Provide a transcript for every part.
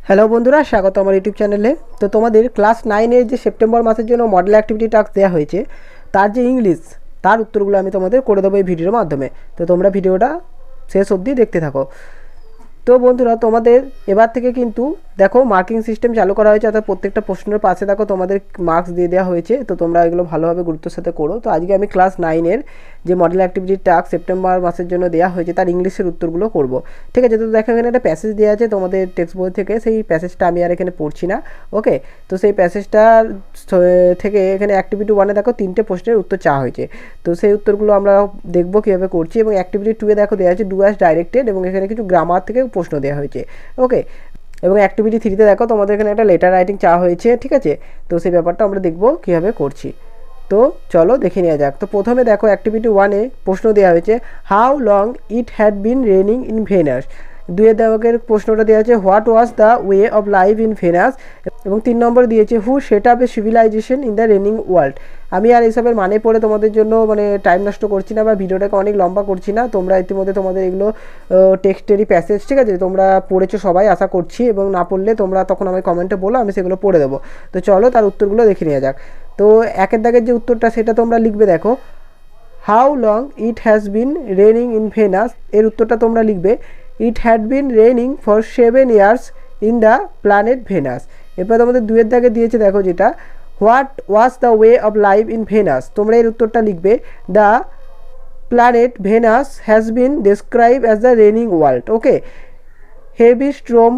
Hello বন্ধুরা, স্বাগত আমার ইউটিউব চ্যানেলে। তো তোমাদের ক্লাস 9-এর যে সেপ্টেম্বর মাসের জন্য মডেল অ্যাক্টিভিটি টাস্ক দেওয়া হয়েছে, তার যে ইংলিশ, তার উত্তরগুলো আমি তোমাদের করে দেবো এই ভিডিওর মাধ্যমে। তো তোমরা ভিডিওটা শেষ অবধি দেখতে থাকো। তো বন্ধুরা, তোমাদের এবার থেকে কিন্তু দেখো মার্কিং সিস্টেম চালু করা হয়েছে, অর্থাৎ প্রত্যেকটা প্রশ্নের পাশে দেখো তোমাদের মার্কস দিয়ে দেওয়া হয়েছে। তো তোমরা এগুলো ভালোভাবে গুরুত্বের সাথে করো। তো আজকে আমি ক্লাস 9-এর যে মডেল অ্যাক্টিভিটির টাস্ক সেপ্টেম্বর মাসের জন্য দেওয়া হয়েছে, তার ইংলিশের উত্তরগুলো করব। ঠিক আছে? তো দেখো এখানে একটা প্যাসেজ দেওয়া আছে তোমাদের টেক্সট বই থেকে, সেই প্যাসেজটা আমি আর এখানে পড়ছি না। ওকে, তো সেই প্যাসেজটার থেকে এখানে অ্যাক্টিভিটি 1-এ দেখো 3টে প্রশ্নের উত্তর চাওয়া হয়েছে। তো সেই উত্তরগুলো আমরা দেখব কীভাবে করছি। এবং অ্যাক্টিভিটি 2-এ দেখো দেওয়া আছে ডু অ্যাজ ডাইরেক্টেড, এবং এখানে কিছু গ্রামার থেকে প্রশ্ন দেওয়া হয়েছে। ওকে, এবং অ্যাক্টিভিটি 3-তে দেখো তোমাদের এখানে একটা লেটার রাইটিং চাওয়া হয়েছে। ঠিক আছে? তো সেই ব্যাপারটা আমরা দেখব কীভাবে করছি। তো চলো দেখে নেওয়া যাক। তো প্রথমে দেখো অ্যাক্টিভিটি 1-এ প্রশ্ন দেওয়া হয়েছে how long it had been raining in Venus. 2-এর দাগের প্রশ্নটা দেওয়া আছে what was the way of life in Venus. এবং 3 নম্বর দিয়েছে who set up a civilization in the raining world. আমি আর এইসবের মানে পড়ে তোমাদের জন্য টাইম নষ্ট করছি না বা ভিডিওটাকে অনেক লম্বা করছি না। তোমরা ইতিমধ্যে তোমাদের এগুলো টেক্সটেরই প্যাসেজ, ঠিক আছে, তোমরা পড়েছো সবাই আশা করছি, এবং না পড়লে তোমরা তখন আমি কমেন্টে বলো, আমি সেগুলো পড়ে দেবো। তো চলো তার উত্তরগুলো দেখে নেওয়া যাক। তো 1-এর দাগের যে উত্তরটা সেটা তোমরা লিখবে। দেখো how long it has been raining in Venus, এর উত্তরটা তোমরা লিখবে it had been raining for 7 years in the planet Venus. এরপর তোমাদের 2-এর দাগে দিয়েছে দেখো যেটা what was the way of life in Venus, তোমরা এর উত্তরটা লিখবে the planet Venus has been describe as the raining world. Okay, heavy storm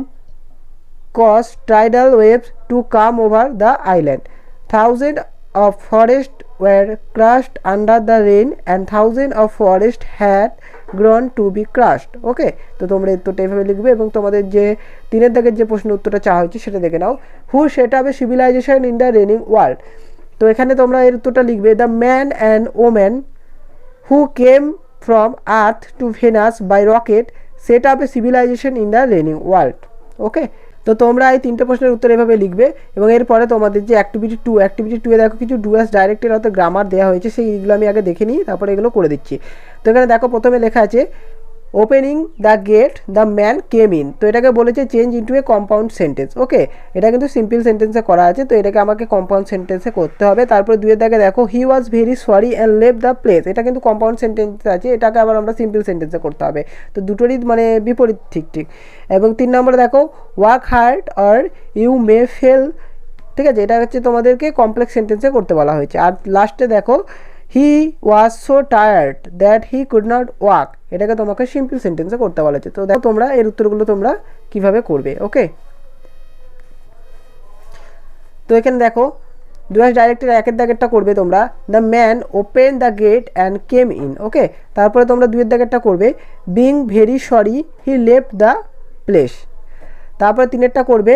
caused tidal waves to come over the island. Thousands of forests were crushed under the rain and thousands of forests had grown to be crushed. ওকে, তো তোমরা উত্তরটা এইভাবে লিখবে। এবং তোমাদের যে 3-এর দাগের যে প্রশ্নের উত্তরটা চাওয়া হয়েছে সেটা দেখে নাও who set up a civilization in the raining world. তো এখানে তোমরা এর উত্তরটা লিখবে the man and woman who came from earth to Venus by rocket set up a civilization in the raining world. Okay, তো তোমরা এই 3টে প্রশ্নের উত্তর এভাবে লিখবে। এবং এরপরে তোমাদের যে অ্যাক্টিভিটি 2-এ দেখো কিছু ডু অ্যাজ ডাইরেক্টেড অর্থাৎ গ্রামার দেওয়া হয়েছে, সেইগুলো আমি আগে দেখে নিই, তারপরে এগুলো করে দিচ্ছি। তো এখানে দেখো প্রথমে লেখা আছে opening the gate the man came in. তো এটাকে বলেছে change into a compound sentence. Okay, এটা কিন্তু সিম্পল সেন্টেন্সে করা আছে, তো এটাকে আমাকে কম্পাউন্ড সেন্টেন্সে করতে হবে। তারপরে 2-এর দাগে দেখো he was very sorry and লেভ দ্য প্লেস, এটা কিন্তু কম্পাউন্ড সেন্টেন্স আছে, এটাকে আবার আমরা সিম্পল সেন্টেন্সে করতে হবে। তো দুটোরই বিপরীত ঠিক। এবং 3 নম্বরে দেখো work hard or you may fail. ঠিক আছে, এটা হচ্ছে তোমাদেরকে কমপ্লেক্স সেন্টেন্সে করতে বলা হয়েছে। আর লাস্টে দেখো he was so tired that he could not walk, এটাকে তোমাকে সিম্পল সেন্টেন্সে করতে বলা হয়েছে। তো দেখো তোমরা এর উত্তরগুলো তোমরা কিভাবে করবে। ওকে, তো এখানে দেখো ডু অ্যাজ ডাইরেক্টেড 1-এর দাগেরটা করবে তোমরা the man open the gate and came in. Okay, তারপরে তোমরা 2-এর দাগেরটা করবে being very sorry he left the place. তারপরে 3-এরটা করবে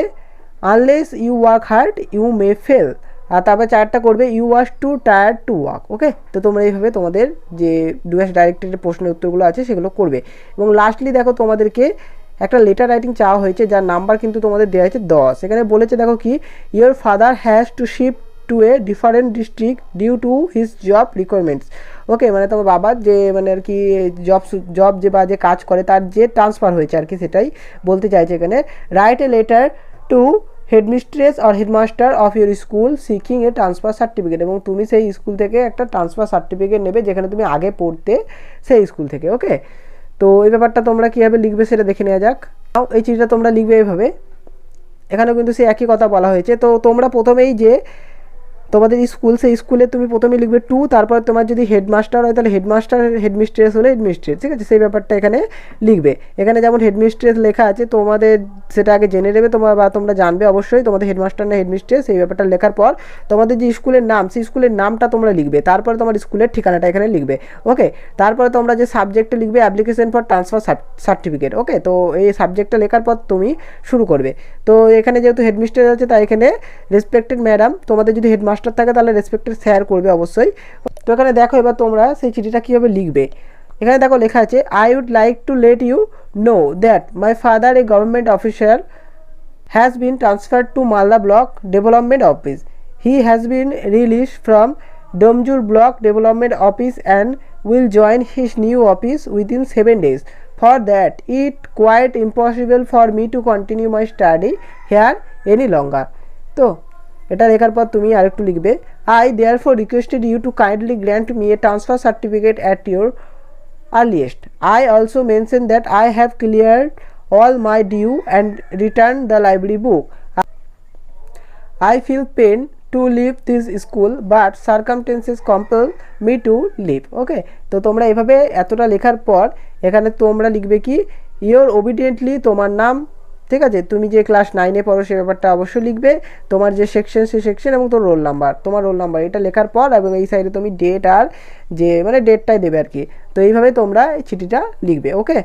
unless you work hard you may fail. আর তারপরে 4টা করবে you was too tired to walk. Okay, তো তোমরা এইভাবে তোমাদের যে ডু অ্যাজ ডাইরেক্টেড প্রশ্নের উত্তরগুলো আছে সেগুলো করবে। এবং লাস্টলি দেখো তোমাদেরকে একটা লেটার রাইটিং চাওয়া হয়েছে, যার নাম্বার কিন্তু তোমাদের দেওয়া হয়েছে 10। এখানে বলেছে দেখো কি your father has to shift to a different district due to his job requirements. Okay, তোমার বাবার যে আর কি জব যে বা যে কাজ করে তার যে ট্রান্সফার হয়েছে আর কি, সেটাই বলতে চাইছে এখানে। Write a letter to headmistress or headmaster of your school seeking a transfer certificate. এবং তুমি সেই স্কুল থেকে একটা ট্রান্সফার সার্টিফিকেট নেবে যেখানে তুমি আগে পড়তে, সেই স্কুল থেকে। ওকে, তো এই ব্যাপারটা তোমরা কীভাবে লিখবে সেটা দেখে নেওয়া যাক। এই চিঠিটা তোমরা লিখবে এইভাবে, এখানেও কিন্তু সেই একই কথা বলা হয়েছে। তো তোমরা প্রথমেই যে তোমাদের স্কুল, সেই স্কুলে তুমি প্রথমে লিখবে টু, তারপর তোমার যদি হেডমাস্টার হয় তাহলে হেডমাস্টার, হেডমিস্ট্রেস হলে হেডমিস্ট্রেস। ঠিক আছে, সেই ব্যাপারটা এখানে লিখবে। এখানে যেমন হেডমিস্ট্রেস লেখা আছে, তোমাদের সেটা আগে জেনে নেবে তোমরা জানবে অবশ্যই তোমাদের হেডমাস্টার না হেডমিস্ট্রেস। সেই ব্যাপারটা লেখার পর তোমাদের যে স্কুলের নাম, সেই স্কুলের নামটা তোমরা লিখবে। তারপরে তোমার স্কুলের ঠিকানাটা এখানে লিখবে। ওকে, তারপরে তোমরা যে সাবজেক্টে লিখবে অ্যাপ্লিকেশন ফর ট্রান্সফার সার্টিফিকেট। ওকে, তো এই সাবজেক্টটা লেখার পর তুমি শুরু করবে। তো এখানে যেহেতু হেডমিস্ট্রেস আছে তাই এখানে রেসপেক্টেড ম্যাডাম, তোমাদের যদি হেডমাস্টার থাকে তাহলে রেসপেক্টেড স্যার করবে অবশ্যই। তো এখানে দেখো এবার তোমরা সেই চিঠিটা কীভাবে লিখবে। এখানে দেখো লেখা আছে I would like to let you know that my father a government officer has been transferred to Malda block development office. He has been release from Domjur block development office and will join his new office within 7 days for that it quite impossible for me to continue my study here any longer. তো এটা লেখার পর তুমি আরেকটু লিখবে, I therefore requested you to kindly grant me a transfer certificate at your earliest. I also mentioned that I have cleared all my due and returned the library book. I feel pain to leave this school but circumstances compel me to leave. ওকে, তো তোমরা এভাবে এতটা লেখার পর এখানে তোমরা লিখবে কি ইয়োর ওবিডিয়েন্টলি তোমার নাম, ঠিক আছে, তুমি যে ক্লাস 9-এ পড়ো সে ব্যাপারটা অবশ্যই লিখবে, তোমার যে সেকশন সেই সেকশন এবং তোর রোল নাম্বার, তোমার রোল নাম্বার এটা লেখার পর এবং এই সাইডে তুমি ডেট আর যে মানে ডেটটাই দেবে আর কি। তো এইভাবে তোমরা এই চিঠিটা লিখবে। ওকে,